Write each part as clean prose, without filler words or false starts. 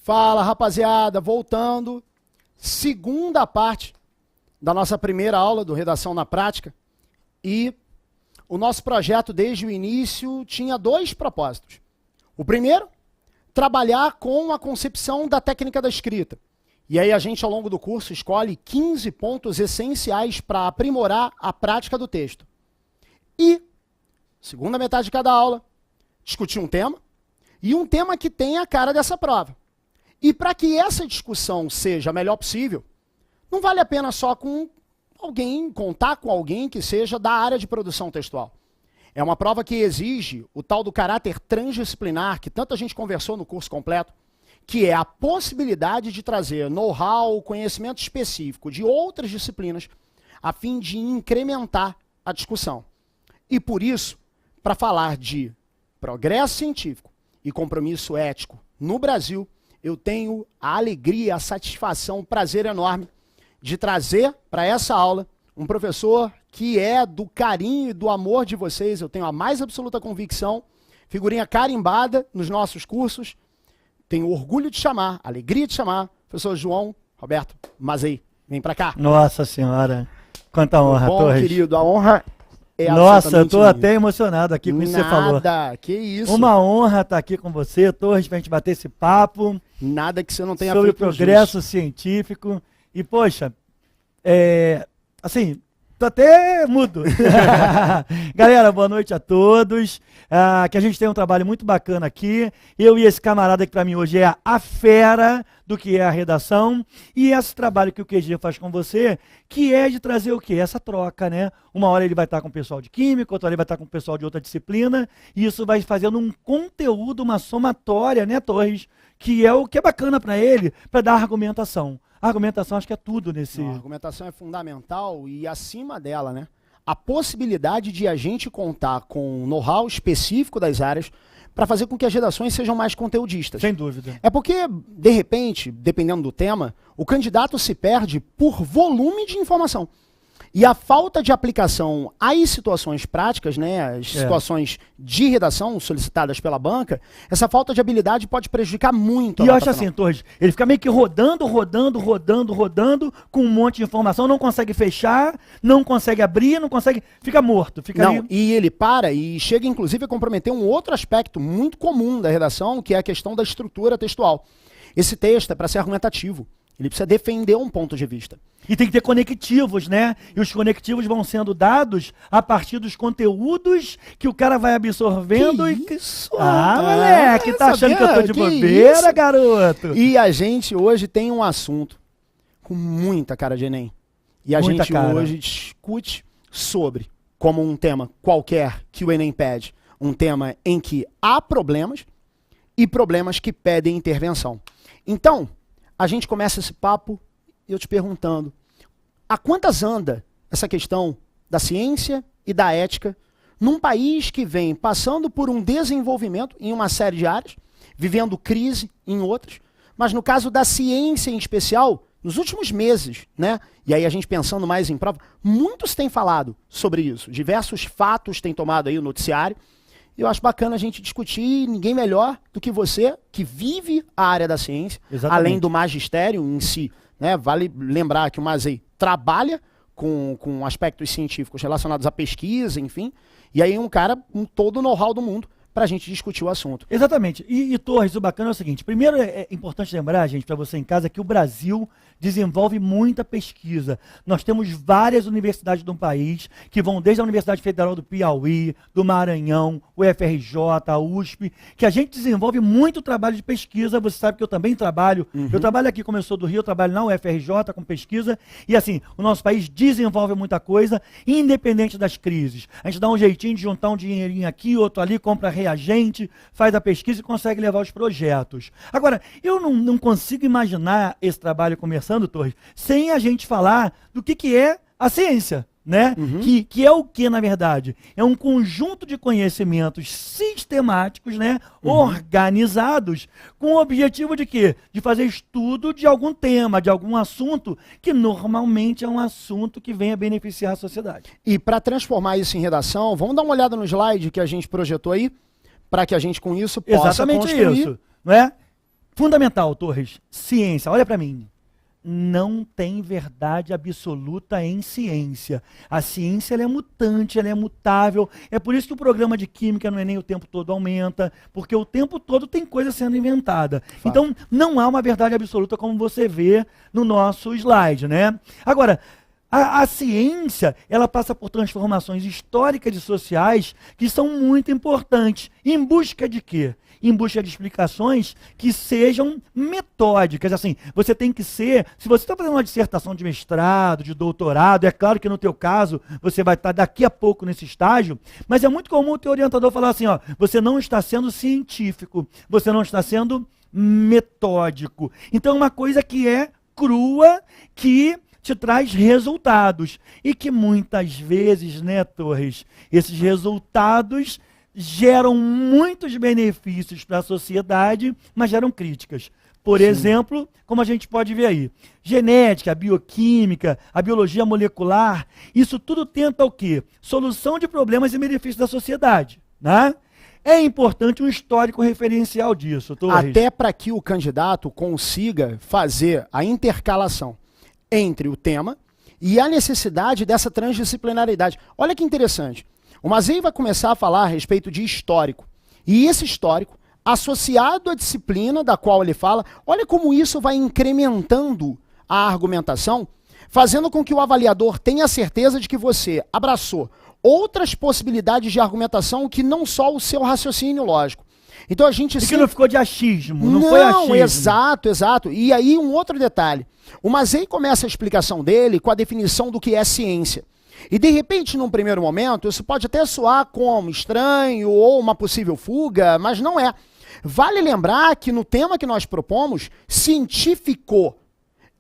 Fala, rapaziada, voltando, segunda parte da nossa primeira aula do Redação na Prática. E o nosso projeto, desde o início, tinha dois propósitos. O primeiro, trabalhar com a concepção da técnica da escrita. E aí a gente, ao longo do curso, escolhe 15 pontos essenciais para aprimorar a prática do texto. E, segunda metade de cada aula, discutir um tema, e um tema que tem a cara dessa prova. E para que essa discussão seja a melhor possível, não vale a pena só contar com alguém que seja da área de produção textual. É uma prova que exige o tal do caráter transdisciplinar, que tanta gente conversou no curso completo, que é a possibilidade de trazer know-how, conhecimento específico de outras disciplinas, a fim de incrementar a discussão. E por isso, para falar de progresso científico e compromisso ético no Brasil, eu tenho a alegria, a satisfação, o prazer enorme de trazer para essa aula um professor que é do carinho e do amor de vocês, eu tenho a mais absoluta convicção, figurinha carimbada nos nossos cursos, tenho orgulho de chamar, alegria de chamar, professor João Roberto Mazei. Vem para cá. Nossa Senhora, quanta honra, bom, Torres. Querido, a honra é Nossa, eu tô minha. até emocionado aqui com isso que você falou. Nada, que isso. Uma honra estar aqui com você, Torres, pra gente bater esse papo. Nada que você não tenha sobre feito progresso científico. E, poxa, assim, tô até mudo. Galera, boa noite a todos. Que a gente tem um trabalho muito bacana aqui. Eu e esse camarada que para mim hoje é a fera do que é a redação. E esse trabalho que o QG faz com você, que é de trazer o quê? Essa troca, né? Uma hora ele vai estar com o pessoal de química, outra hora ele vai estar com o pessoal de outra disciplina. E isso vai fazendo um conteúdo, uma somatória, né, Torres? Que é o que é bacana para ele, para dar argumentação. A argumentação acho que é tudo nesse... Não, a argumentação é fundamental e acima dela, né? A possibilidade de a gente contar com know-how específico das áreas para fazer com que as redações sejam mais conteudistas. Sem dúvida. É porque, de repente, dependendo do tema, o candidato se perde por volume de informação. E a falta de aplicação às situações práticas, né, as situações de redação solicitadas pela banca, essa falta de habilidade pode prejudicar muito. E eu acho assim, Torres, ele fica meio que rodando, com um monte de informação, não consegue fechar, não consegue abrir, não consegue, fica morto. Fica não, ali. E ele para e chega inclusive a comprometer um outro aspecto muito comum da redação, que é a questão da estrutura textual. Esse texto é para ser argumentativo. Ele precisa defender um ponto de vista. E tem que ter conectivos, né? E os conectivos vão sendo dados a partir dos conteúdos que o cara vai absorvendo. Que isso? Moleque, tá achando que eu tô de bobeira, isso? garoto? E a gente hoje tem um assunto com muita cara de Enem. E a gente hoje discute sobre, como um tema qualquer que o Enem pede, um tema em que há problemas e problemas que pedem intervenção. Então, a gente começa esse papo eu te perguntando, a quantas anda essa questão da ciência e da ética num país que vem passando por um desenvolvimento em uma série de áreas, vivendo crise em outras, mas no caso da ciência em especial, nos últimos meses, né? E aí a gente pensando mais em prova, muitos têm falado sobre isso, diversos fatos têm tomado aí o noticiário. Eu acho bacana a gente discutir, ninguém melhor do que você, que vive a área da ciência, além do magistério em si. Né? Vale lembrar que o Mazei trabalha com aspectos científicos relacionados à pesquisa, enfim, e aí um cara com todo o know-how do mundo para a gente discutir o assunto. Exatamente. E Torres, o bacana é o seguinte, primeiro é importante lembrar, gente, para você em casa, que o Brasil desenvolve muita pesquisa. Nós temos várias universidades do país, que vão desde a Universidade Federal do Piauí, do Maranhão, o UFRJ, a USP, que a gente desenvolve muito trabalho de pesquisa. Você sabe que eu também trabalho. Eu trabalho aqui, como eu sou do Rio, eu trabalho na UFRJ com pesquisa. E assim, o nosso país desenvolve muita coisa, independente das crises. A gente dá um jeitinho de juntar um dinheirinho aqui, outro ali, compra reagente, faz a pesquisa e consegue levar os projetos. Agora, eu não consigo imaginar esse trabalho começando, Torres, sem a gente falar do que é a ciência, né? Que é o que, na verdade? É um conjunto de conhecimentos sistemáticos, né? Organizados, com o objetivo de quê? De fazer estudo de algum tema, de algum assunto, que normalmente é um assunto que venha beneficiar a sociedade. E para transformar isso em redação, vamos dar uma olhada no slide que a gente projetou aí, para que a gente com isso possa exatamente construir. Isso, não é? Fundamental, Torres. Ciência, olha para mim. Não tem verdade absoluta em ciência. A ciência ela é mutante, ela é mutável. É por isso que o programa de química no Enem o tempo todo aumenta, porque o tempo todo tem coisa sendo inventada. Fato. Então, não há uma verdade absoluta como você vê no nosso slide, né? Agora, a ciência, ela passa por transformações históricas e sociais que são muito importantes. Em busca de quê? Em busca de explicações que sejam metódicas. Assim, você tem que ser, se você está fazendo uma dissertação de mestrado, de doutorado, é claro que no teu caso, você vai estar daqui a pouco nesse estágio, mas é muito comum o teu orientador falar assim, ó, você não está sendo científico, você não está sendo metódico. Então, é uma coisa que é crua, que te traz resultados. E que muitas vezes, né, Torres, esses resultados geram muitos benefícios para a sociedade, mas geram críticas. Por Sim. exemplo, como a gente pode ver aí, genética, bioquímica, a biologia molecular, isso tudo tenta o quê? Solução de problemas e benefícios da sociedade, né? É importante um histórico referencial disso, Torres. Até para que o candidato consiga fazer a intercalação entre o tema e a necessidade dessa transdisciplinaridade. Olha que interessante. O Mazei vai começar a falar a respeito de histórico. E esse histórico, associado à disciplina da qual ele fala, olha como isso vai incrementando a argumentação, fazendo com que o avaliador tenha certeza de que você abraçou outras possibilidades de argumentação que não só o seu raciocínio lógico. Então a gente... que não ficou de achismo, não foi achismo. Exato, exato. E aí um outro detalhe. O Mazei começa a explicação dele com a definição do que é ciência. E de repente, num primeiro momento, isso pode até soar como estranho ou uma possível fuga, mas não é. Vale lembrar que no tema que nós propomos, científico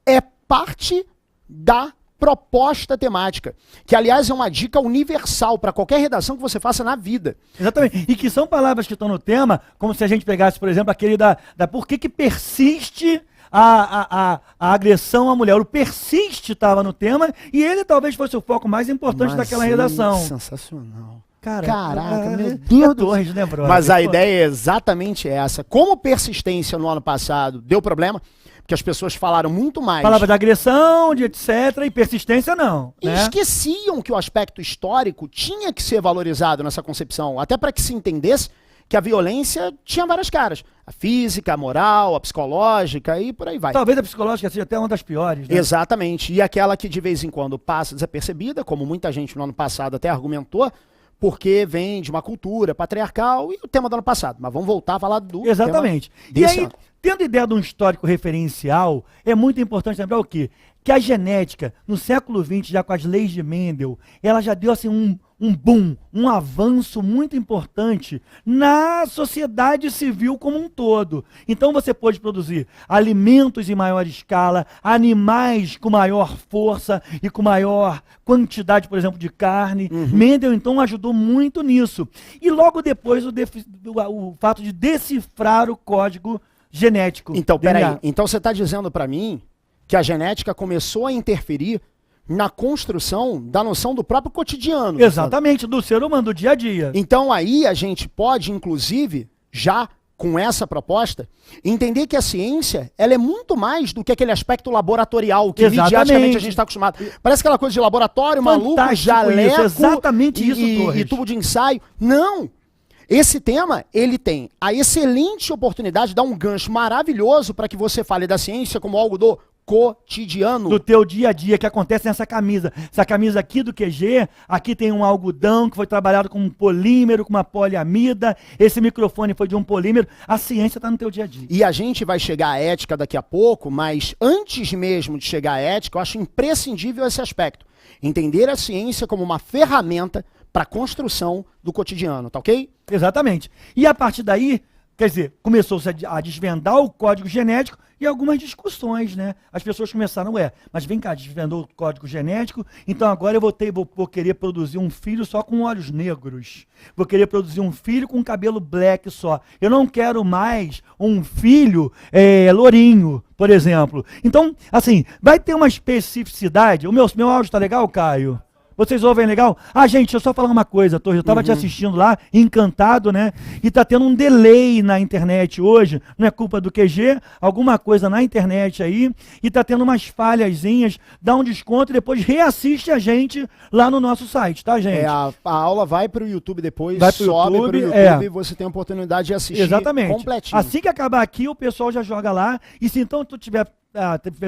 é parte da proposta temática, que aliás é uma dica universal para qualquer redação que você faça na vida. Exatamente, e que são palavras que estão no tema, como se a gente pegasse, por exemplo, aquele da por que persiste a agressão à mulher. O persiste estava no tema e ele talvez fosse o foco mais importante daquela redação. Sensacional. Caraca, meu Deus do céu, né, brother? Mas a ideia é exatamente essa. Como persistência no ano passado deu problema, porque as pessoas falaram muito mais. Falava de agressão, de etc, e persistência não. E né? esqueciam que o aspecto histórico tinha que ser valorizado nessa concepção, até para que se entendesse que a violência tinha várias caras. A física, a moral, a psicológica e por aí vai. Talvez a psicológica seja até uma das piores, né? Exatamente. E aquela que de vez em quando passa desapercebida, como muita gente no ano passado até argumentou, porque vem de uma cultura patriarcal e o tema do ano passado. Mas vamos voltar a falar do Exatamente. tema desse e aí, ano. Tendo ideia de um histórico referencial, é muito importante lembrar o quê? Que a genética, no século XX, já com as leis de Mendel, ela já deu assim um boom, um avanço muito importante na sociedade civil como um todo. Então você pode produzir alimentos em maior escala, animais com maior força e com maior quantidade, por exemplo, de carne. Mendel, então, ajudou muito nisso. E logo depois o fato de decifrar o código genético. Então, peraí. Então você está dizendo para mim que a genética começou a interferir na construção da noção do próprio cotidiano. Exatamente, do ser humano, do dia a dia. Então aí a gente pode, inclusive, já com essa proposta, entender que a ciência ela é muito mais do que aquele aspecto laboratorial que midiaticamente a gente está acostumado. Parece aquela coisa de laboratório, maluco, jaleco, exatamente isso, Torres. E tubo de ensaio. Não! Esse tema, ele tem a excelente oportunidade de dar um gancho maravilhoso para que você fale da ciência como algo do cotidiano. Do teu dia a dia, que acontece nessa camisa. Essa camisa aqui do QG, aqui tem um algodão que foi trabalhado com um polímero, com uma poliamida, esse microfone foi de um polímero, a ciência está no teu dia a dia. E a gente vai chegar à ética daqui a pouco, mas antes mesmo de chegar à ética, eu acho imprescindível esse aspecto. Entender a ciência como uma ferramenta para a construção do cotidiano, tá ok? Exatamente. E a partir daí, quer dizer, começou-se a desvendar o código genético e algumas discussões, né? As pessoas começaram, mas vem cá, desvendou o código genético, então agora eu vou querer produzir um filho só com olhos negros. Vou querer produzir um filho com cabelo black só. Eu não quero mais um filho lourinho, por exemplo. Então, assim, vai ter uma especificidade. O meu áudio tá legal, Caio? Vocês ouvem legal? Ah, gente, deixa eu só falar uma coisa, Torres. Eu estava te assistindo lá, encantado, né? E tá tendo um delay na internet hoje. Não é culpa do QG, alguma coisa na internet aí. E tá tendo umas falhazinhas. Dá um desconto e depois reassiste a gente lá no nosso site, tá, gente? A aula vai para o YouTube depois, vai pro sobe para o YouTube, YouTube e você tem a oportunidade de assistir completinho. Assim que acabar aqui, o pessoal já joga lá. E se então tu tiver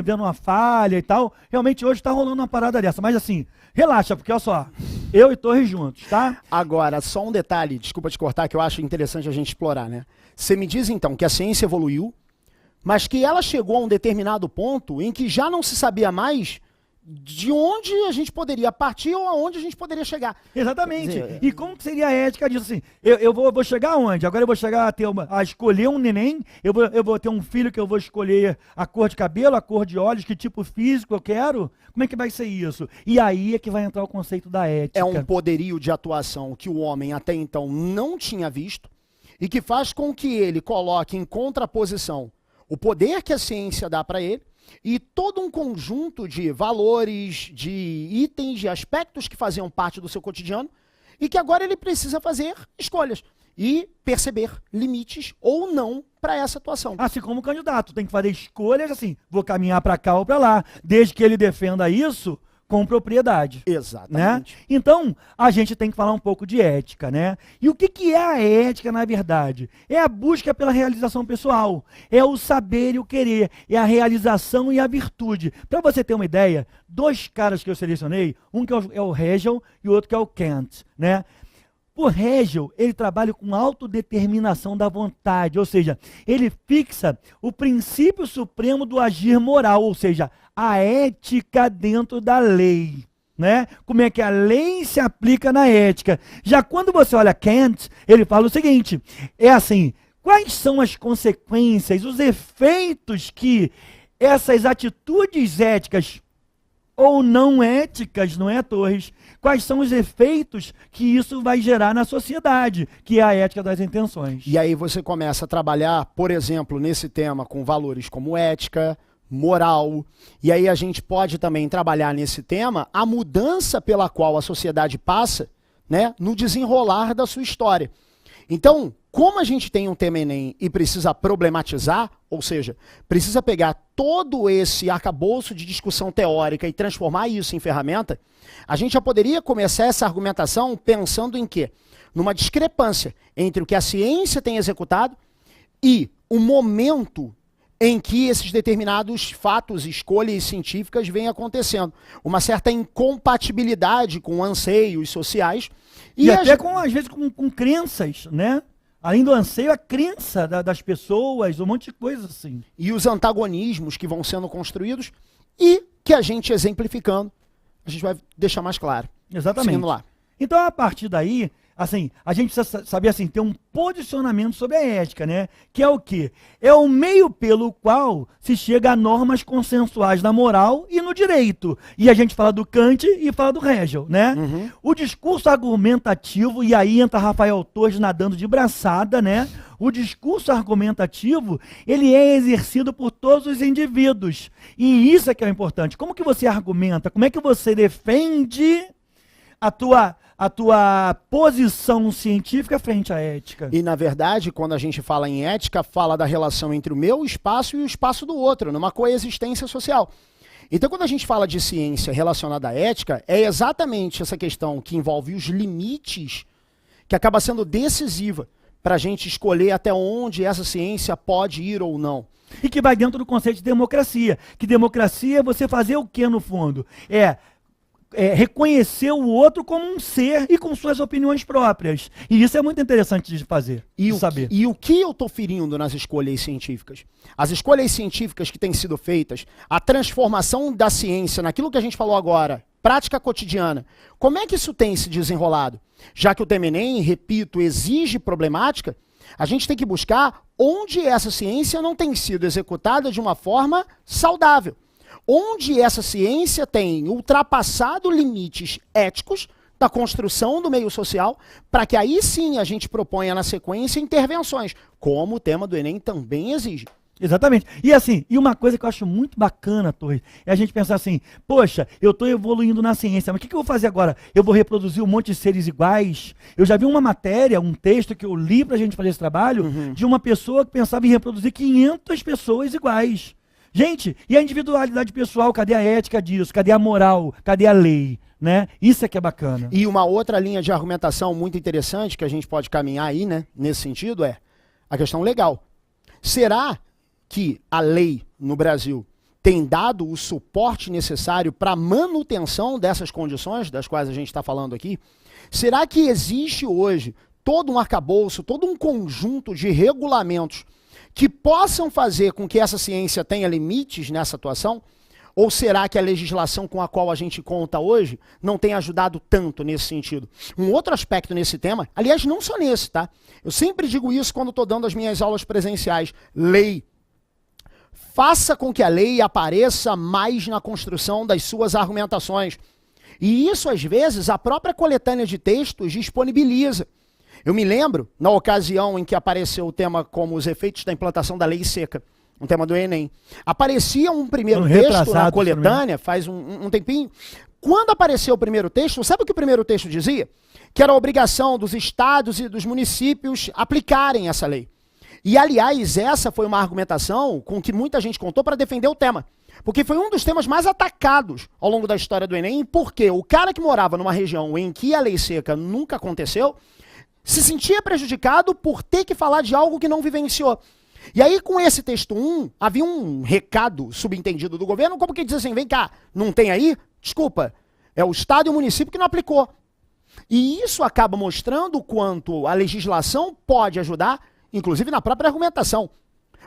vendo uma falha e tal, realmente hoje tá rolando uma parada dessa. Mas assim, relaxa, porque olha só, eu e Torres juntos, tá? Agora, só um detalhe, desculpa te cortar, que eu acho interessante a gente explorar, né? Você me diz então que a ciência evoluiu, mas que ela chegou a um determinado ponto em que já não se sabia mais de onde a gente poderia partir ou aonde a gente poderia chegar. Exatamente. Dizer, e como que seria a ética disso assim? Eu vou chegar aonde? Agora eu vou chegar a escolher um neném, eu vou ter um filho que eu vou escolher a cor de cabelo, a cor de olhos, que tipo físico eu quero? Como é que vai ser isso? E aí é que vai entrar o conceito da ética. É um poderio de atuação que o homem até então não tinha visto e que faz com que ele coloque em contraposição o poder que a ciência dá para ele e todo um conjunto de valores, de itens, de aspectos que faziam parte do seu cotidiano e que agora ele precisa fazer escolhas e perceber limites ou não para essa atuação. Assim como o candidato tem que fazer escolhas assim, vou caminhar para cá ou para lá, desde que ele defenda isso com propriedade. Exatamente. Né? Então, a gente tem que falar um pouco de ética, né? E o que é a ética, na verdade? É a busca pela realização pessoal, é o saber e o querer, é a realização e a virtude. Para você ter uma ideia, dois caras que eu selecionei, um que é o Hegel e o outro que é o Kant, né? O Hegel, ele trabalha com autodeterminação da vontade, ou seja, ele fixa o princípio supremo do agir moral, ou seja, a ética dentro da lei, né? Como é que a lei se aplica na ética. Já quando você olha Kant, ele fala o seguinte, é assim, quais são as consequências, os efeitos que essas atitudes éticas ou não éticas, não é, Torres? Quais são os efeitos que isso vai gerar na sociedade, que é a ética das intenções. E aí você começa a trabalhar, por exemplo, nesse tema com valores como ética, moral, e aí a gente pode também trabalhar nesse tema a mudança pela qual a sociedade passa, né, no desenrolar da sua história. Então, como a gente tem um tema Enem e precisa problematizar, ou seja, precisa pegar todo esse arcabouço de discussão teórica e transformar isso em ferramenta, a gente já poderia começar essa argumentação pensando em quê? Numa discrepância entre o que a ciência tem executado e o momento em que esses determinados fatos, escolhas científicas vêm acontecendo. Uma certa incompatibilidade com anseios sociais. E até, às vezes, com crenças, né? Além do anseio, a crença das pessoas, um monte de coisa assim. E os antagonismos que vão sendo construídos e que a gente exemplificando, a gente vai deixar mais claro. Exatamente. Seguindo lá. Então, a partir daí, assim, a gente precisa saber, assim, ter um posicionamento sobre a ética, né? Que é o quê? É o meio pelo qual se chega a normas consensuais na moral e no direito. E a gente fala do Kant e fala do Hegel, né? Uhum. O discurso argumentativo, e aí entra Rafael Torres nadando de braçada, né? O discurso argumentativo, ele é exercido por todos os indivíduos. E isso é que é importante. Como que você argumenta? Como é que você defende a tua posição científica frente à ética? E, na verdade, quando a gente fala em ética, fala da relação entre o meu espaço e o espaço do outro, numa coexistência social. Então, quando a gente fala de ciência relacionada à ética, é exatamente essa questão que envolve os limites que acaba sendo decisiva para a gente escolher até onde essa ciência pode ir ou não. E que vai dentro do conceito de democracia. Que democracia é você fazer o quê, no fundo? É reconhecer o outro como um ser e com suas opiniões próprias. E isso é muito interessante de fazer, de saber. E o que eu estou ferindo nas escolhas científicas? As escolhas científicas que têm sido feitas, a transformação da ciência naquilo que a gente falou agora, prática cotidiana, como é que isso tem se desenrolado? Já que o tema Enem, repito, exige problemática, a gente tem que buscar onde essa ciência não tem sido executada de uma forma saudável. Onde essa ciência tem ultrapassado limites éticos da construção do meio social, para que aí sim a gente proponha na sequência intervenções, como o tema do Enem também exige. Exatamente. E assim, e uma coisa que eu acho muito bacana, Torres, é a gente pensar assim, poxa, eu estou evoluindo na ciência, mas o que eu vou fazer agora? Eu vou reproduzir um monte de seres iguais? Eu já vi uma matéria, um texto que eu li pra gente fazer esse trabalho, de uma pessoa que pensava em reproduzir 500 pessoas iguais. Gente, e a individualidade pessoal, cadê a ética disso? Cadê a moral? Cadê a lei? Né? Isso é que é bacana. E uma outra linha de argumentação muito interessante que a gente pode caminhar aí, né, nesse sentido, é a questão legal. Será que a lei no Brasil tem dado o suporte necessário para a manutenção dessas condições das quais a gente está falando aqui? Será que existe hoje todo um arcabouço, todo um conjunto de regulamentos que possam fazer com que essa ciência tenha limites nessa atuação? Ou será que a legislação com a qual a gente conta hoje não tem ajudado tanto nesse sentido? Um outro aspecto nesse tema, aliás, não só nesse, tá? Eu sempre digo isso quando estou dando as minhas aulas presenciais. Lei. Faça com que a lei apareça mais na construção das suas argumentações. E isso, às vezes, a própria coletânea de textos disponibiliza. Eu me lembro, na ocasião em que apareceu o tema como os efeitos da implantação da lei seca, um tema do Enem. Aparecia um primeiro texto na coletânea, faz um tempinho. Quando apareceu o primeiro texto, sabe o que o primeiro texto dizia? Que era a obrigação dos estados e dos municípios aplicarem essa lei. E, aliás, essa foi uma argumentação com que muita gente contou para defender o tema. Porque foi um dos temas mais atacados ao longo da história do Enem, porque o cara que morava numa região em que a lei seca nunca aconteceu, se sentia prejudicado por ter que falar de algo que não vivenciou. E aí, com esse texto 1, havia um recado subentendido do governo, como que diz assim, vem cá, não tem aí? Desculpa, é o estado e o município que não aplicou. E isso acaba mostrando o quanto a legislação pode ajudar, inclusive na própria argumentação.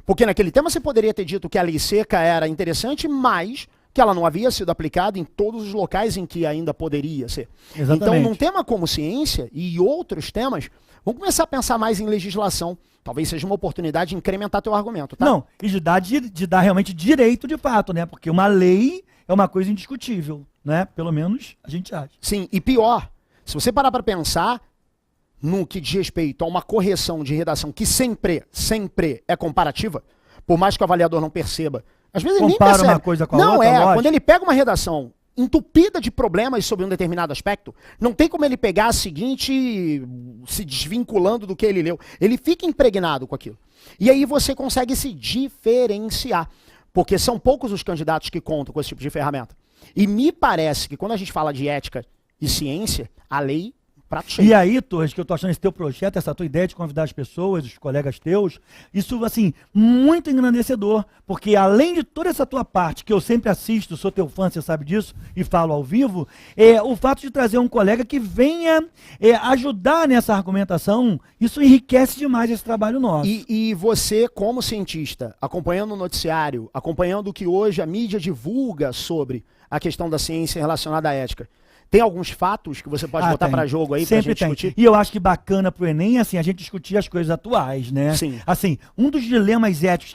Porque naquele tema você poderia ter dito que a lei seca era interessante, mas que ela não havia sido aplicada em todos os locais em que ainda poderia ser. Exatamente. Então, num tema como ciência e outros temas, vamos começar a pensar mais em legislação. Talvez seja uma oportunidade de incrementar teu argumento, tá? Não, e de dar realmente direito de fato, né? Porque uma lei é uma coisa indiscutível, né? Pelo menos a gente acha. Sim, e pior, se você parar para pensar no que diz respeito a uma correção de redação que sempre é comparativa, por mais que o avaliador não perceba, às vezes ele nem percebe. Uma coisa com a outra, não, lógico. Quando ele pega uma redação entupida de problemas sobre um determinado aspecto, não tem como ele pegar a seguinte se desvinculando do que ele leu. Ele fica impregnado com aquilo. E aí você consegue se diferenciar, porque são poucos os candidatos que contam com esse tipo de ferramenta. E me parece que quando a gente fala de ética e ciência, a lei prato cheio. E aí, Torres, que eu tô achando esse teu projeto, essa tua ideia de convidar as pessoas, os colegas teus, isso, assim, muito engrandecedor, porque além de toda essa tua parte, que eu sempre assisto, sou teu fã, você sabe disso, e falo ao vivo, o fato de trazer um colega que venha ajudar nessa argumentação, isso enriquece demais esse trabalho nosso. E você, como cientista, acompanhando o noticiário, acompanhando o que hoje a mídia divulga sobre a questão da ciência relacionada à ética, tem alguns fatos que você pode botar para jogo aí pra gente discutir? E eu acho que bacana pro Enem, assim, a gente discutir as coisas atuais, né? Sim. Assim, um dos dilemas éticos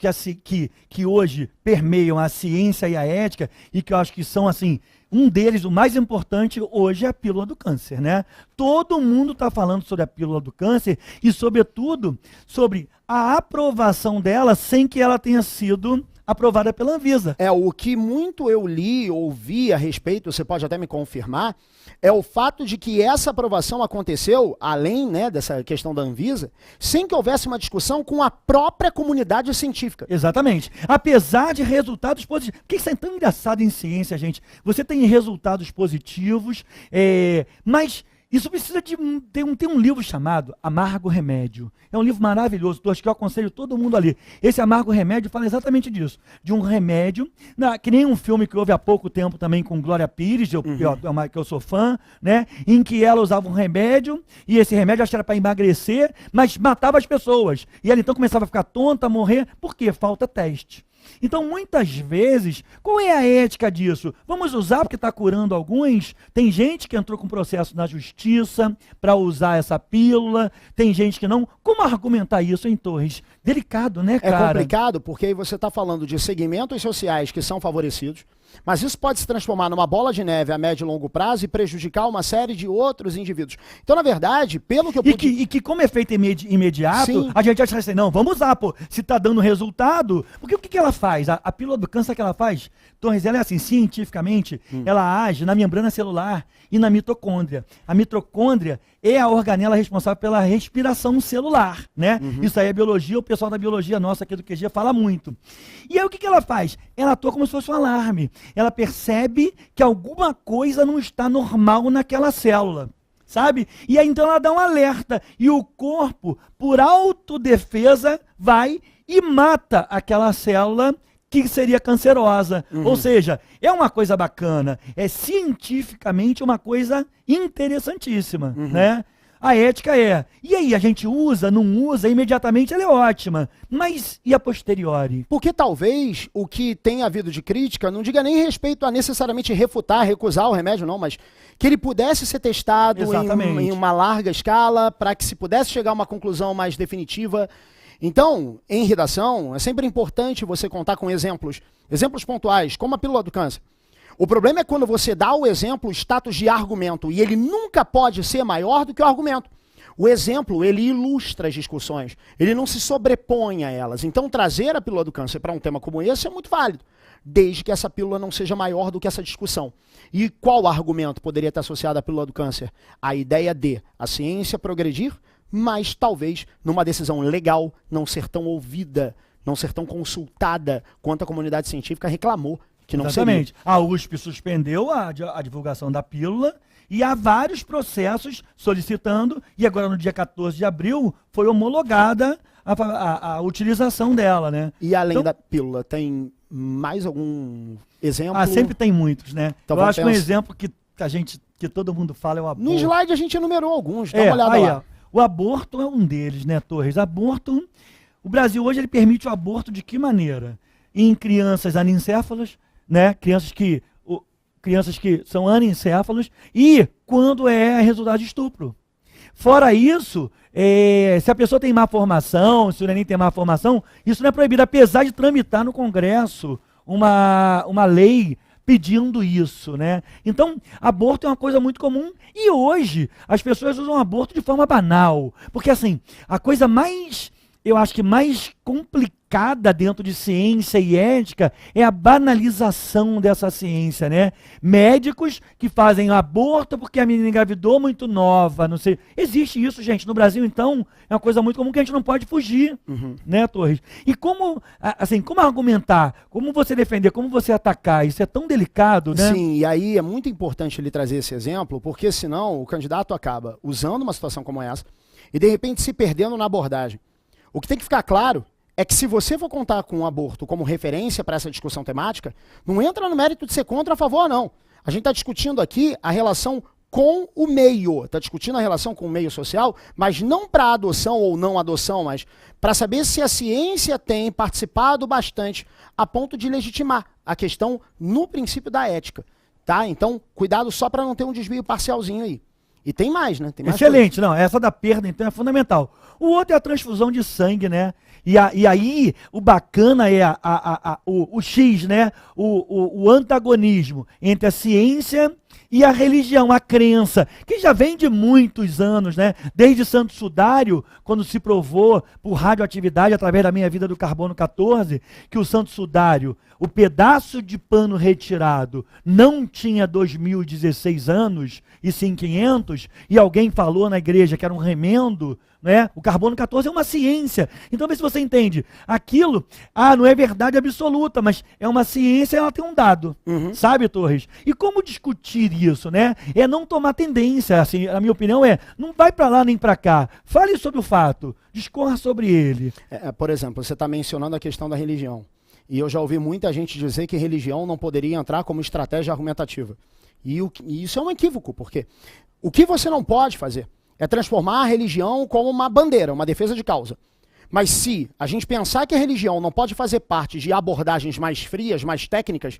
que hoje permeiam a ciência e a ética, e que eu acho que são, assim, um deles, o mais importante hoje, é a pílula do câncer, né? Todo mundo está falando sobre a pílula do câncer e, sobretudo, sobre a aprovação dela sem que ela tenha sido aprovada pela Anvisa. O que muito eu li, ouvi a respeito, você pode até me confirmar, é o fato de que essa aprovação aconteceu, além, né, dessa questão da Anvisa, sem que houvesse uma discussão com a própria comunidade científica. Exatamente. Apesar de resultados positivos. Por que isso é tão engraçado em ciência, gente? Você tem resultados positivos, mas isso precisa de ter um livro chamado Amargo Remédio. É um livro maravilhoso, acho que eu aconselho todo mundo a ler. Esse Amargo Remédio fala exatamente disso. De um remédio, que nem um filme que houve há pouco tempo também com Glória Pires, que eu sou fã, né? Em que ela usava um remédio, e esse remédio acho que era para emagrecer, mas matava as pessoas. E ela então começava a ficar tonta, a morrer. Por quê? Falta teste. Então, muitas vezes, qual é a ética disso? Vamos usar porque está curando alguns? Tem gente que entrou com processo na justiça para usar essa pílula, tem gente que não. Como argumentar isso, hein, Torres? Delicado, né, cara? É complicado porque aí você está falando de segmentos sociais que são favorecidos, Mas isso pode se transformar numa bola de neve a médio e longo prazo e prejudicar uma série de outros indivíduos. Então, na verdade, pelo que eu pude... E que como efeito imediato, Sim. a gente acha assim, não, vamos usar, pô, se tá dando resultado, porque o que ela faz? A pílula do câncer que ela faz, Torres, ela é assim, cientificamente, ela age na membrana celular e na mitocôndria. A mitocôndria é a organela responsável pela respiração celular, né? Isso aí é biologia, o pessoal da biologia nossa aqui do QG fala muito. E aí o que ela faz? Ela atua como se fosse um alarme. Ela percebe que alguma coisa não está normal naquela célula, sabe? E aí então ela dá um alerta e o corpo, por autodefesa, vai e mata aquela célula que seria cancerosa. Ou seja, é uma coisa bacana, é cientificamente uma coisa interessantíssima, né? A ética é. E aí, a gente usa, não usa, imediatamente ela é ótima. Mas e a posteriori? Porque talvez o que tem havido de crítica não diga nem respeito a necessariamente refutar, recusar o remédio, não, mas que ele pudesse ser testado em uma larga escala para que se pudesse chegar a uma conclusão mais definitiva. Então, em redação, é sempre importante você contar com exemplos pontuais, como a pílula do câncer. O problema é quando você dá ao exemplo o status de argumento, e ele nunca pode ser maior do que o argumento. O exemplo, ele ilustra as discussões, ele não se sobrepõe a elas. Então, trazer a pílula do câncer para um tema como esse é muito válido, desde que essa pílula não seja maior do que essa discussão. E qual argumento poderia estar associado à pílula do câncer? A ideia de a ciência progredir, mas talvez numa decisão legal não ser tão ouvida, não ser tão consultada quanto a comunidade científica reclamou que não Exatamente. seria. A USP suspendeu a divulgação da pílula e há vários processos solicitando, e agora no dia 14 de abril foi homologada a utilização dela, né? E além da pílula, tem mais algum exemplo? Ah, sempre tem muitos, né? Então, eu acho que um exemplo que todo mundo fala é o aborto. No slide a gente enumerou alguns, dá uma olhada aí, lá. Ó, o aborto é um deles, né, Torres? Aborto, o Brasil hoje ele permite o aborto de que maneira? Em crianças anencéfalas, né? Crianças que são anencéfalos e quando é resultado de estupro. Fora isso, se a pessoa tem má formação, se o neném tem má formação, isso não é proibido, apesar de tramitar no Congresso uma lei pedindo isso, né? Então, aborto é uma coisa muito comum e hoje as pessoas usam aborto de forma banal, porque assim, a coisa mais, eu acho que mais complicada dentro de ciência e ética é a banalização dessa ciência, né? Médicos que fazem aborto porque a menina engravidou muito nova, não sei. Existe isso, gente. No Brasil, então, é uma coisa muito comum que a gente não pode fugir, né, Torres? E como, assim, como argumentar, como você defender, como você atacar, isso é tão delicado, né? Sim, e aí é muito importante ele trazer esse exemplo, porque senão o candidato acaba usando uma situação como essa e, de repente, se perdendo na abordagem. O que tem que ficar claro é que se você for contar com o aborto como referência para essa discussão temática, não entra no mérito de ser contra ou a favor, não. A gente está discutindo aqui a relação com o meio, está discutindo a relação com o meio social, mas não para adoção ou não adoção, mas para saber se a ciência tem participado bastante a ponto de legitimar a questão no princípio da ética. Tá? Então, cuidado só para não ter um desvio parcialzinho aí. E tem mais, né? Tem mais excelente, coisa. Não, essa da perda, então, é fundamental. O outro é a transfusão de sangue, né? E aí, o bacana é o X, né? O antagonismo entre a ciência e a religião, a crença, que já vem de muitos anos, né? Desde Santo Sudário, quando se provou por radioatividade, através da minha vida do carbono 14, que o Santo Sudário, o pedaço de pano retirado, não tinha 2016 anos, e sim 500, e alguém falou na igreja que era um remendo, né? O carbono 14 é uma ciência. Então, vê se você entende. Aquilo, não é verdade absoluta, mas é uma ciência e ela tem um dado. Sabe, Torres? E como discutir isso, né? É não tomar tendência, assim, a minha opinião não vai para lá nem para cá. Fale sobre o fato, discorra sobre ele. Por exemplo, você está mencionando a questão da religião. E eu já ouvi muita gente dizer que religião não poderia entrar como estratégia argumentativa. E isso é um equívoco, porque o que você não pode fazer é transformar a religião como uma bandeira, uma defesa de causa. Mas se a gente pensar que a religião não pode fazer parte de abordagens mais frias, mais técnicas,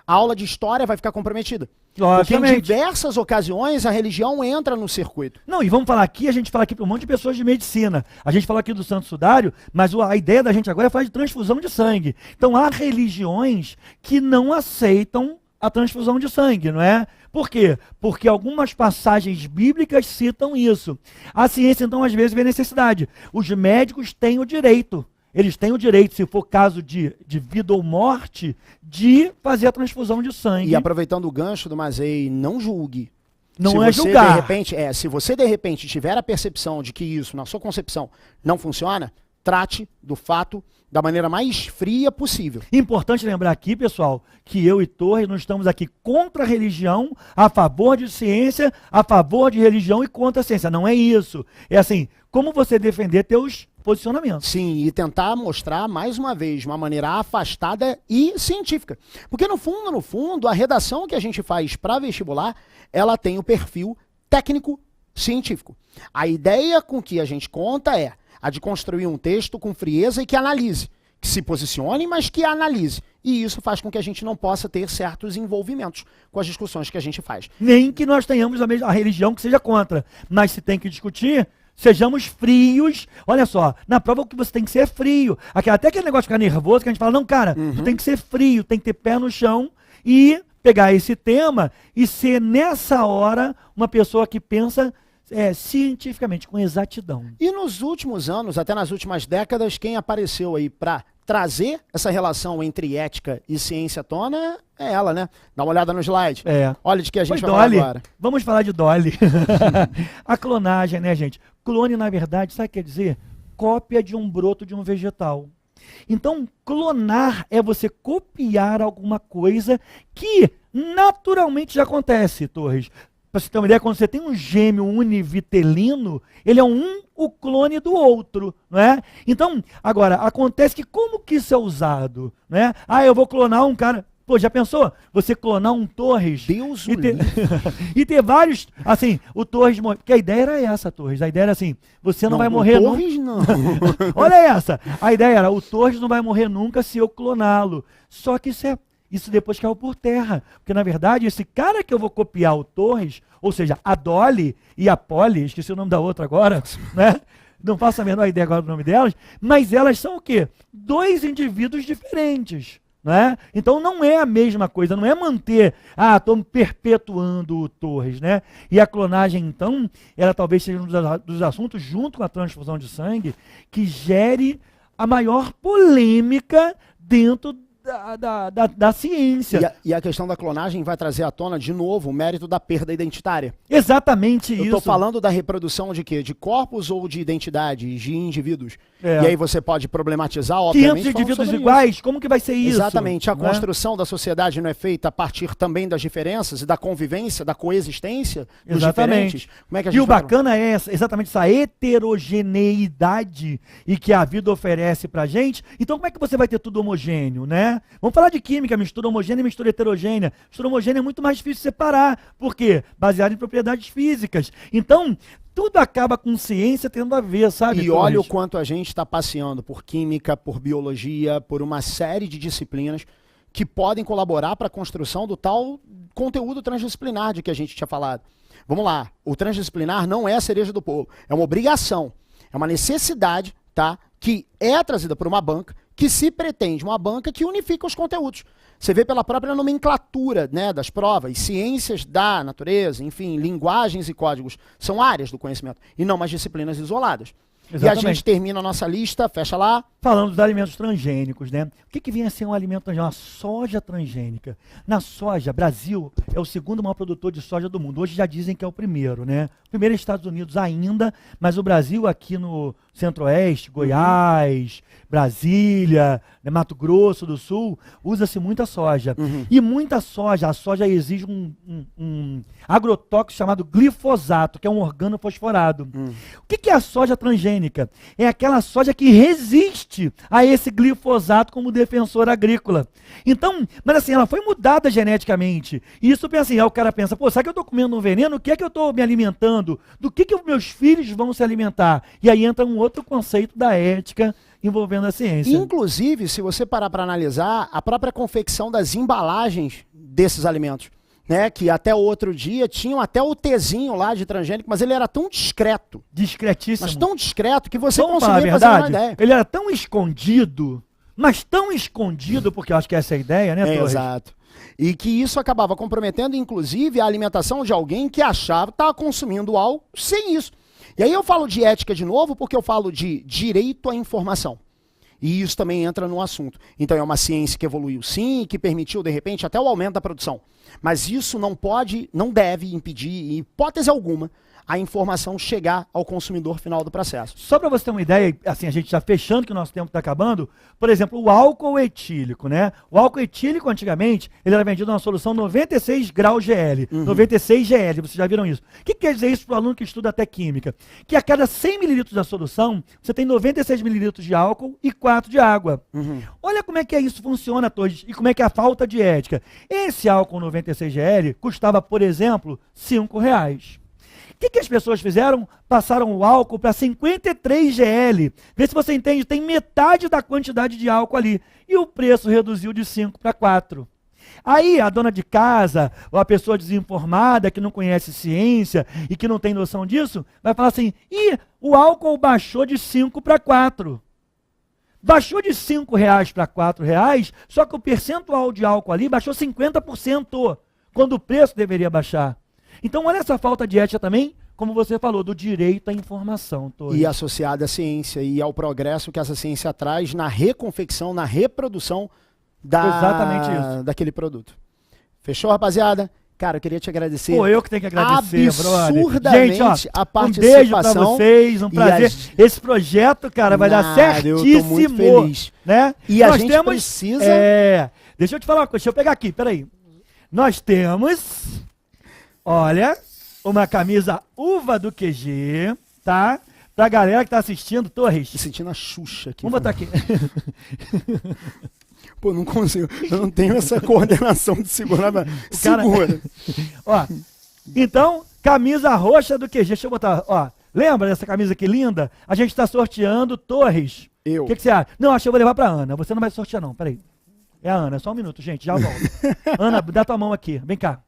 a aula de história vai ficar comprometida. Porque em Logicamente. diversas ocasiões a religião entra no circuito. Não, e vamos falar aqui, a gente fala aqui para um monte de pessoas de medicina. A gente fala aqui do Santo Sudário, mas a ideia da gente agora é falar de transfusão de sangue. Então há religiões que não aceitam a transfusão de sangue, não é? Por quê? Porque algumas passagens bíblicas citam isso. A ciência, então, às vezes vê necessidade. Os médicos têm o direito. Eles têm o direito, se for caso de vida ou morte, de fazer a transfusão de sangue. E aproveitando o gancho do Mazei, não julgue. Não é julgar. Se você de repente tiver a percepção de que isso, na sua concepção, não funciona, trate do fato da maneira mais fria possível. Importante lembrar aqui, pessoal, que eu e Torres não estamos aqui contra a religião, a favor de ciência, a favor de religião e contra a ciência. Não é isso. É assim, como você defender teus posicionamentos. Sim, e tentar mostrar, mais uma vez, de uma maneira afastada e científica. Porque, no fundo, a redação que a gente faz para vestibular, ela tem o perfil técnico-científico. A ideia com que a gente conta é a de construir um texto com frieza e que analise, que se posicione, mas que analise. E isso faz com que a gente não possa ter certos envolvimentos com as discussões que a gente faz. Nem que nós tenhamos a religião que seja contra, mas se tem que discutir, sejamos frios. Olha só, na prova o que você tem que ser é frio. Até aquele negócio de ficar nervoso, que a gente fala, não, cara, tu tem que ser frio, tem que ter pé no chão e pegar esse tema e ser, nessa hora, uma pessoa que pensa cientificamente, com exatidão. E nos últimos anos, até nas últimas décadas, quem apareceu aí para trazer essa relação entre ética e ciência à tona é ela, né? Dá uma olhada no slide. Olha de que a gente vai falar agora. Vamos falar de Dolly. A clonagem, né, gente? Clone, na verdade, sabe o que quer dizer? Cópia de um broto de um vegetal. Então, clonar é você copiar alguma coisa que naturalmente já acontece, Torres. Para você ter uma ideia, quando você tem um gêmeo univitelino, ele é o clone do outro, não é? Então, agora, acontece que como que isso é usado, né? Eu vou clonar um cara. Pô, já pensou? Você clonar um Torres Deus e ter vários, assim, o Torres morre. Porque a ideia era essa, Torres. A ideia era assim, você não vai morrer nunca. Torres não. Olha essa. A ideia era, o Torres não vai morrer nunca se eu cloná-lo. Só que isso depois caiu por terra. Porque, na verdade, esse cara que eu vou copiar o Torres, ou seja, a Dolly e a Polly, esqueci o nome da outra agora, né? Não faço a menor ideia agora do nome delas, mas elas são o quê? 2 indivíduos diferentes. Né? Então não é a mesma coisa, não é manter, estou perpetuando o Torres, né? E a clonagem, então, ela talvez seja um dos assuntos, junto com a transfusão de sangue, que gere a maior polêmica dentro da ciência. E a questão da clonagem vai trazer à tona, de novo, o mérito da perda identitária. Exatamente isso. Eu estou falando da reprodução de quê? De corpos ou de identidades, de indivíduos? E aí você pode problematizar, obviamente, 500 indivíduos iguais, isso. Como que vai ser isso? Exatamente. A construção da sociedade não é feita a partir também das diferenças e da convivência, da coexistência dos diferentes? Como é que a gente bacana é exatamente essa heterogeneidade e que a vida oferece pra gente. Então como é que você vai ter tudo homogêneo, né? Vamos falar de química, mistura homogênea e mistura heterogênea. Mistura homogênea é muito mais difícil de separar. Por quê? Baseado em propriedades físicas. Então, tudo acaba com ciência tendo a ver, sabe? E olha o quanto a gente está passeando por química, por biologia, por uma série de disciplinas que podem colaborar para a construção do tal conteúdo transdisciplinar de que a gente tinha falado. Vamos lá, o transdisciplinar não é a cereja do bolo, é uma obrigação, é uma necessidade, tá? Que é trazida por uma banca, que se pretende uma banca que unifica os conteúdos. Você vê pela própria nomenclatura, né, das provas, ciências da natureza, enfim, linguagens e códigos, são áreas do conhecimento, e não mais disciplinas isoladas. Exatamente. E a gente termina a nossa lista, fecha lá. Falando dos alimentos transgênicos, né? O que vem a ser um alimento transgênico? A soja transgênica. Na soja, Brasil é o segundo maior produtor de soja do mundo. Hoje já dizem que é o primeiro, né? O primeiro é Estados Unidos ainda, mas o Brasil aqui no Centro-Oeste, Goiás, Brasília, né, Mato Grosso do Sul, usa-se muita soja. E muita soja, a soja exige um agrotóxico chamado glifosato, que é um organofosforado. O que é a soja transgênica? É aquela soja que resiste a esse glifosato como defensor agrícola. Então, mas assim, ela foi mudada geneticamente. E isso, assim, aí o cara pensa, pô, será que eu estou comendo um veneno? O que é que eu estou me alimentando? Do que os meus filhos vão se alimentar? E aí entra um outro conceito da ética envolvendo a ciência. Inclusive, se você parar para analisar, a própria confecção das embalagens desses alimentos, né, que até outro dia tinham até o Tzinho lá de transgênico, mas ele era tão discreto. Discretíssimo. Mas tão discreto que você Vamos falar a conseguia fazer uma verdade? ideia. Ele era tão escondido, mas tão escondido, porque eu acho que essa é a ideia, né, Torres? Exato. E que isso acabava comprometendo, inclusive, a alimentação de alguém que achava que estava consumindo algo sem isso. E aí eu falo de ética de novo, porque eu falo de direito à informação. E isso também entra no assunto. Então é uma ciência que evoluiu sim, que permitiu, de repente, até o aumento da produção. Mas isso não pode, não deve impedir, em hipótese alguma, a informação chegar ao consumidor final do processo. Só para você ter uma ideia, assim, a gente já fechando que o nosso tempo está acabando, por exemplo, o álcool etílico, né? O álcool etílico, antigamente, ele era vendido numa solução 96 graus GL, 96 GL, vocês já viram isso. O que quer dizer isso para o aluno que estuda até química? Que a cada 100 mililitros da solução, você tem 96 mililitros de álcool e 4 de água. Olha como é que isso funciona, Torres, e como é que é a falta de ética. Esse álcool 96 GL custava, por exemplo, R$5. O que as pessoas fizeram? Passaram o álcool para 53 GL. Vê se você entende, tem metade da quantidade de álcool ali. E o preço reduziu de 5 para 4. Aí a dona de casa, ou a pessoa desinformada, que não conhece ciência e que não tem noção disso, vai falar assim, o álcool baixou de 5 para 4. Baixou de R$5 para R$4, só que o percentual de álcool ali baixou 50%, quando o preço deveria baixar. Então, olha essa falta de ética também, como você falou, do direito à informação. Torres. E associada à ciência e ao progresso que essa ciência traz na reconfecção, na reprodução Exatamente isso. daquele produto. Fechou, rapaziada? Cara, eu queria te agradecer. Pô, eu que tenho que agradecer, absurdamente gente, ó, a um participação. beijo pra vocês, um prazer. Esse projeto, cara, vai dar certíssimo. Eu tô muito feliz. Né? E a gente precisa... Deixa eu te falar uma coisa, deixa eu pegar aqui, peraí. Nós temos... Olha, uma camisa uva do QG, tá? Pra galera que tá assistindo, Torres. Tô sentindo a Xuxa aqui. Vamos botar aqui. Pô, não consigo. Eu não tenho essa coordenação de segurar. Segura. Ó, então, camisa roxa do QG. Deixa eu botar, ó. Lembra dessa camisa aqui linda? A gente tá sorteando, Torres. Eu. O que você acha? Não, acho que eu vou levar pra Ana. Você não vai sortear, não. Peraí. É a Ana, só um minuto, gente. Já volto. Ana, dá tua mão aqui. Vem cá.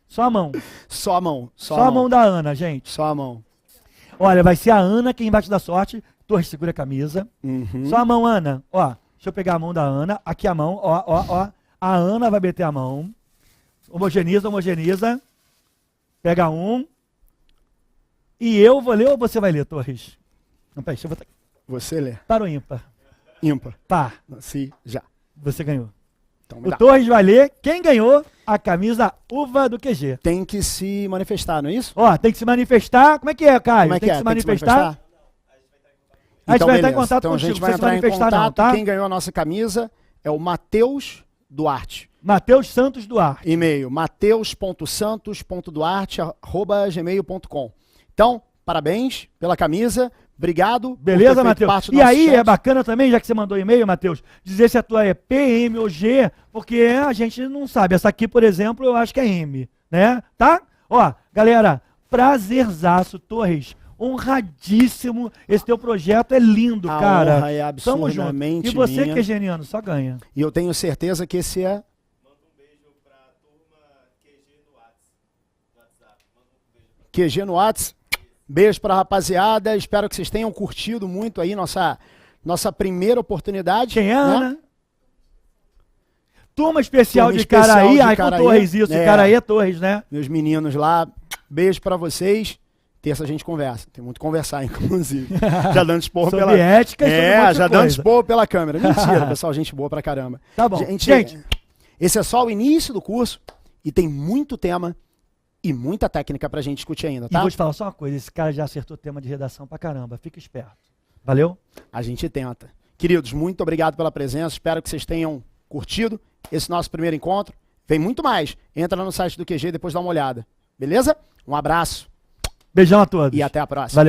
Só a mão. Só a mão. Só a mão da Ana, gente. Só a mão. Olha, vai ser a Ana quem vai te dar sorte. Torres, segura a camisa. Só a mão, Ana. Ó, deixa eu pegar a mão da Ana. Aqui a mão, ó. A Ana vai meter a mão. Homogeneiza. Pega um. E eu vou ler ou você vai ler, Torres? Não, peraí, deixa eu botar aqui. Você lê. Par ou ímpar? Ímpar. Par. Sim, já. Você ganhou. Então, o Torres vai ler quem ganhou a camisa uva do QG. Tem que se manifestar, não é isso? Ó, tem que se manifestar. Como é que é, Caio? Como é que tem que se manifestar? A gente vai entrar em contato então, contigo, a gente vai entrar em contato. Não, tá? Quem ganhou a nossa camisa é o Matheus Duarte. Matheus Santos Duarte. E-mail, mateus.santos.duarte@gmail.com. Então, parabéns pela camisa. Obrigado. Beleza, Matheus? E aí chat. É bacana também, já que você mandou e-mail, Matheus, dizer se a tua é PM ou G, porque a gente não sabe. Essa aqui, por exemplo, eu acho que é M, né? Tá? Ó, galera, prazerzaço, Torres. Honradíssimo. Esse teu projeto é lindo, cara. Honra é absurdamente e você minha. Que é geniano, só ganha. E eu tenho certeza que esse é... Manda um beijo pra turma QG no WhatsApp. Manda um beijo pra... QG no WhatsApp. Beijo pra rapaziada. Espero que vocês tenham curtido muito aí nossa primeira oportunidade. Quem é, né? Ana? Turma especial de Caraí. Ai, com Torres isso. Caraí é Torres, né? Meus meninos lá. Beijo pra vocês. Terça a gente conversa. Tem muito que conversar, inclusive. Já dando esporro pela... ética e já dando esporro pela câmera. Mentira, pessoal. Gente boa pra caramba. Tá bom. Gente, esse é só o início do curso e tem muito tema e muita técnica pra gente discutir ainda, tá? E vou te falar só uma coisa. Esse cara já acertou o tema de redação pra caramba. Fica esperto. Valeu? A gente tenta. Queridos, muito obrigado pela presença. Espero que vocês tenham curtido esse nosso primeiro encontro. Vem muito mais. Entra no site do QG e depois dá uma olhada. Beleza? Um abraço. Beijão a todos. E até a próxima. Valeu.